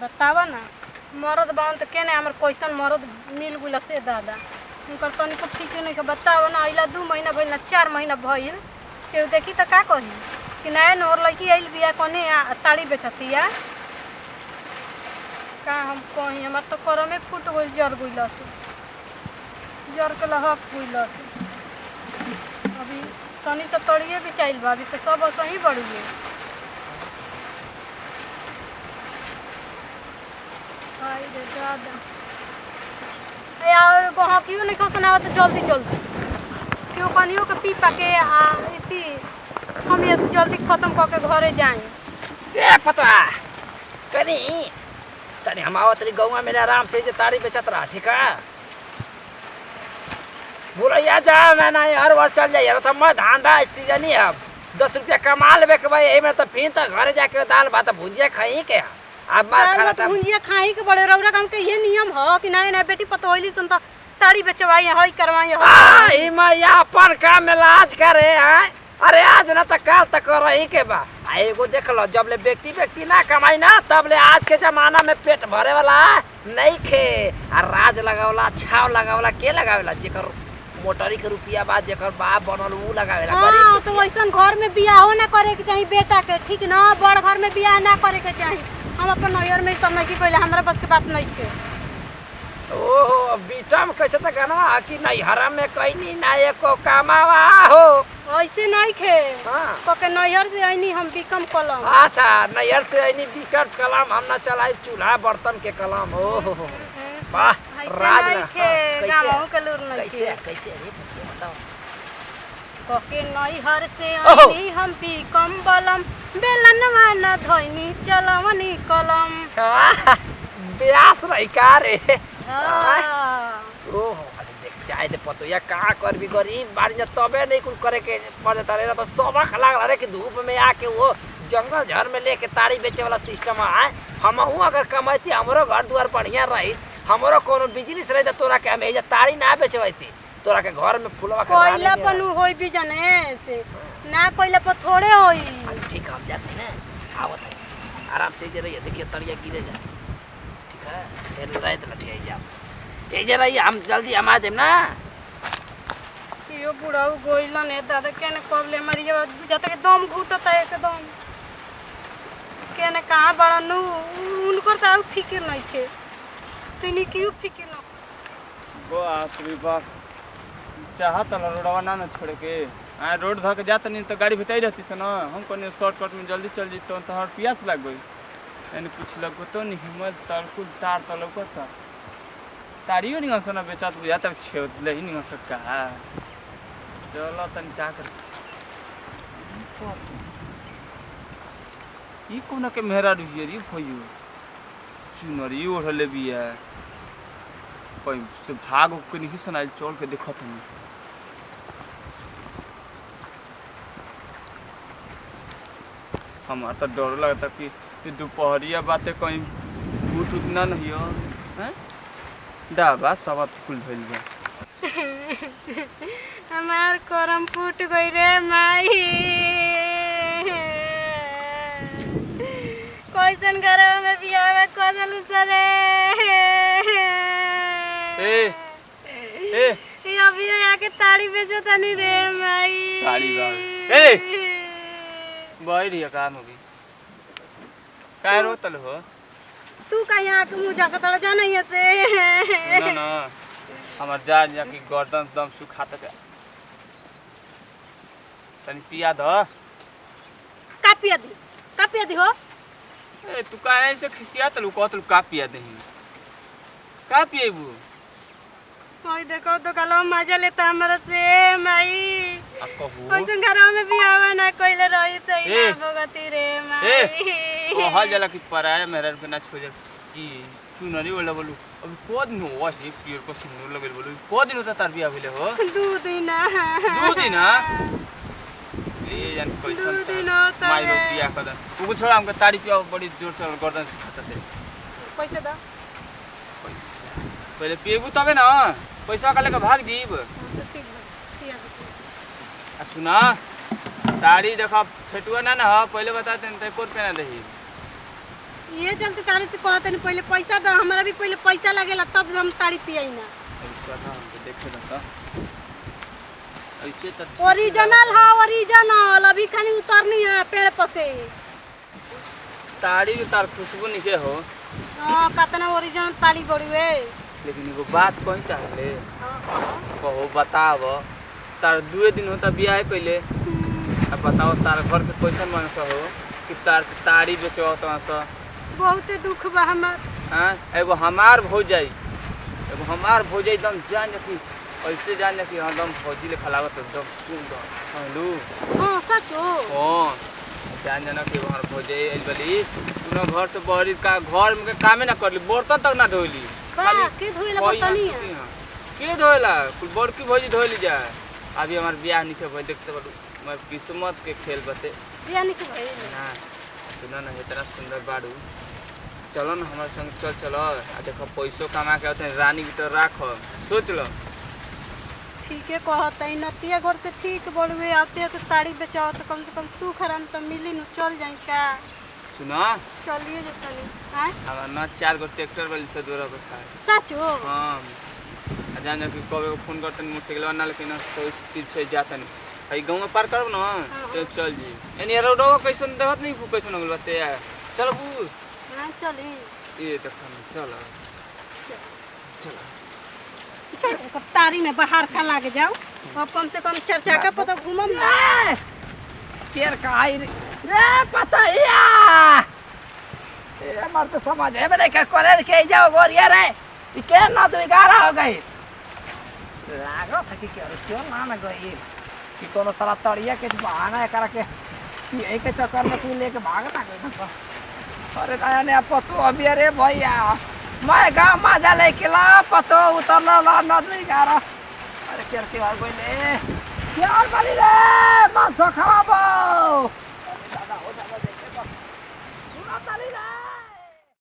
बतावा ना मरद बावन तो केने हमर कैसन मरद मिल गुला से दादा उनकर तनिको ठीक नहीं के बतावा ना अइला 2 महीना भइल ना 4 महीना भइल केहू देखी तो का कही कि नया नोर लड़की आइल बिया कोने ताड़ी बेचतिया का हम कही हमार तो कर में फूट गइल जर गइल जर के लहक गइल अभी तनी तो तड़िए भी चाहिए बा अभी तो सब सही बढ़िए हाय रे दादा यार को क्यों नहीं सुनावा तो जल्दी जल्दी क्यों कनियो के पी पाके इति हम ये जल्दी खत्म करके घरे जाए ए पता कनी तनी हम आवत तरी गौवा में आराम से जे ताड़ी बेचत रहा ठीक है बुरैया जा मैं ना हर बार चल जाइए तो मैं धांधा सीजन ही अब 10 रुपया कमा लेबे के भाई एमे तो फिर तो घरे जाके दाल भात भुजिया खाई के अब मार खाना था भुजिया खाई के बड़े रौरा काम के ये नियम ह कि नहीं नहीं बेटी पतोइली सुन तो ताड़ी बेचवाई है करवाई है ई मैं अपन काम में लाज करे हैं अरे आज ना तो काल तक कर रही के बा एगो देख लो जब ले व्यक्ति ना कमाई ना तब ले आज के जमाना में पेट भरे वाला नहीं खे आ राज लगावला छाव लगावला के लगावेला जेकर मोटरी के रुपया बा जेकर बाप बनल ऊ लगावेला हां तो वैसन घर में बियाह ना करे के चाहिए बेटा के ठीक ना बड़ घर में बियाह ना करे के चाहिए हम अपन नैयर में समय की पहले हमरा बस के बात नहीं थे ओहो बीटा में कैसे तक गाना कि नहीं हराम में कहीं नहीं ना एको कमावा हो ऐसे नहीं खे हां तो के नैयर से आईनी हम बिकम कलम अच्छा नैयर से आईनी बिकट कलम हम ना चलाई चूल्हा बर्तन के कलम ओहो वाह राज ना कैसे रे बताओ कोके नैहर से आईनी हम बिकम बलम बेलनवा न धोइनी चलवनी कलम ब्यास रही का रे ओहो अच्छा देख जाए दे पतो या का कर भी गरीब बाड़ी जा तबे नहीं कुछ करे के पड़े तारे तो सबक लागल रे कि धूप में आके वो जंगल झर में लेके ताड़ी बेचे वाला सिस्टम आए हमहू अगर कमाईती हमरो घर द्वार बढ़िया रही हमरो कोनो बिजनेस रही त तोरा के हम एजा ताड़ी ना बेचवैती तोरा के घर में फुलवा के कोइला पनु होई भी जने से ना कोइला पर थोड़े होई ठीक हम जाते ना आवत है आराम से जे रहिए देखिए तरिया गिरे जा ठीक है चल रहे तो लठिया जा ए जे रहिए हम जल्दी हम आ जाम ना यो बुढ़ाऊ गोइला ने दादा केने कबले मरिया बुझाता के दम घुटता एकदम केने कहां बड़ा नु उनको तो फिक्र नहीं थे तनी क्यों फिक्र न गो आसरी बात चाहत रोडवा ना छोड़ के आ रोड ध के जात नहीं तो गाड़ी भेटाई रहती से ना हम कोने शॉर्टकट में जल्दी चल जइतो तो हर पियास लाग गई यानी कुछ लगो तो नहीं हिम्मत तलकुल तार तलौकता तारियो नहीं हंसना बेचात बुझा तब छेदले ही नहीं हंस सकता चलो तन का कर ई कोना के मेहरा रुजियरी भइयो चुनरी ओढ़ले बिया कोई से भाग के नहीं सुनाई चल के देखत हूं हमारा तो डर लगता कि दोपहरिया बातें कहीं भूत उतना नहीं हो हैं डाबा सब फूल धइल बा हमार करम फूट गई रे माई कैसन घर में बियाह में कदल सरे ए अभी आके ताड़ी बेचो तनी रे माई ताड़ी बा भाई रिया काम होगी काय रोतल हो तू का यहाँ के मुंह जाके तड़ा जाना है से ना ना हमार जान या की गर्दन दम सुखात के तनी पिया द का पिया दी हो ए तू का ऐसे खिसिया तलू कहतलू का पिया दही का पिएबू कोई देखो तो कलो मजा लेता हमरा से माई आ कहू कैसन घरवा में बियाह ना कोइले रही सही ना भगती रे माई कहल जाला कि पराया मेरा के ना छोड़ की चुनरी वाला बोलू अभी को दिन हो हे पियर को सिंदूर लगल बोलू को दिन होता तार बियाह भेले हो 2 दिन ए जान कैसन माई लोग बियाह कर उ छोड़ा हमके ताड़ी पिया बड़ी जोर से गर्दन खाता थे पैसा दा पैसा पहले पिएबू तबे ना पैसा का लेके भाग दीब तो ठीक बा आ सुना ताड़ी देखा फेटुआ ना ना पहले बताते न कोट पे ना दही ये चलते तारी से कहते नहीं पहले पैसा दो, हमारा भी पहले पैसा लगेला तब हम तारी पियाई ना। देखे ना ऐसे तो ओरिजिनल है, ओरिजिनल अभी खाली उतरनी है पेड़ पर से। ताड़ी भी तार खुशबू निके हो। हां कितना ओरिजिनल ताली बड़ुए। लेकिन एगो बात कही चाहले कहो बताव तार 2 दिन होता बियाह है पहले। अब बताओ तार घर के कैसन मानस हो कि तार ताड़ी बेचो तो स बहुत दुख बा हमार। हां एगो हमार भौजाई एकदम जान कि ऐसे जान कि एकदम फौजी ले खलावत एकदम सुंदर हेलो। हां सच हो। हां जान जाना कि हमार भौजाई आइल बली तूने घर से बहरी का घर में कामे ना करली, बर्तन तक ना धोली। बा के धोइला पता नहीं है के धोइला कुल बड़की भौजी धोइली जा। अभी हमार बियाह नहीं भइल देखते बड़ू मैं किस्मत के खेल बते बियाह नहीं भइल ना। सुना ना इतना सुंदर बाड़ू चलो ना हमारे संग चल चलो आ देखो पैसों कमा के आते रानी की तो राख सोच लो। ठीक है कहत है नतिया घर से ठीक बड़ुए आते तो ताड़ी बेचाओ तो कम से कम सुख आराम तो मिली न चल जाई का। सुना चलिए जो तनी हां हमार ना 4 गो ट्रैक्टर वाली से दूर पे खा। सच हो। हां जान कि कबे को फोन करतन मोटरसाइकिल वाला लेकिन तो तीर से जातन भाई गांव में पार करब ना तो चल जी एनी रोडो कैसन देखत नहीं कैसन हो गलते यार चल बू हां चली ये देखो चल चल चल तारी में बाहर खा लागे जाओ अब कम से कम 4 चक्का पर तो घूमम ना। केर का आई रे पतैया ए मर तो समझ है बड़े के करे के जाओ गोरिया रे ई के ना तो 11 हो गई लागो था कि क्यों ना गई कि कोनो साला तड़िया के बहाना करा के यही के चक्कर में तू लेके भागना गई ना। अरे नया नया पतो अभी अरे भैया मैं गाँव मजा लेके ला पतो उतरना ला नदी गारा। अरे केर के आ गई ले यार बली रे मां खवा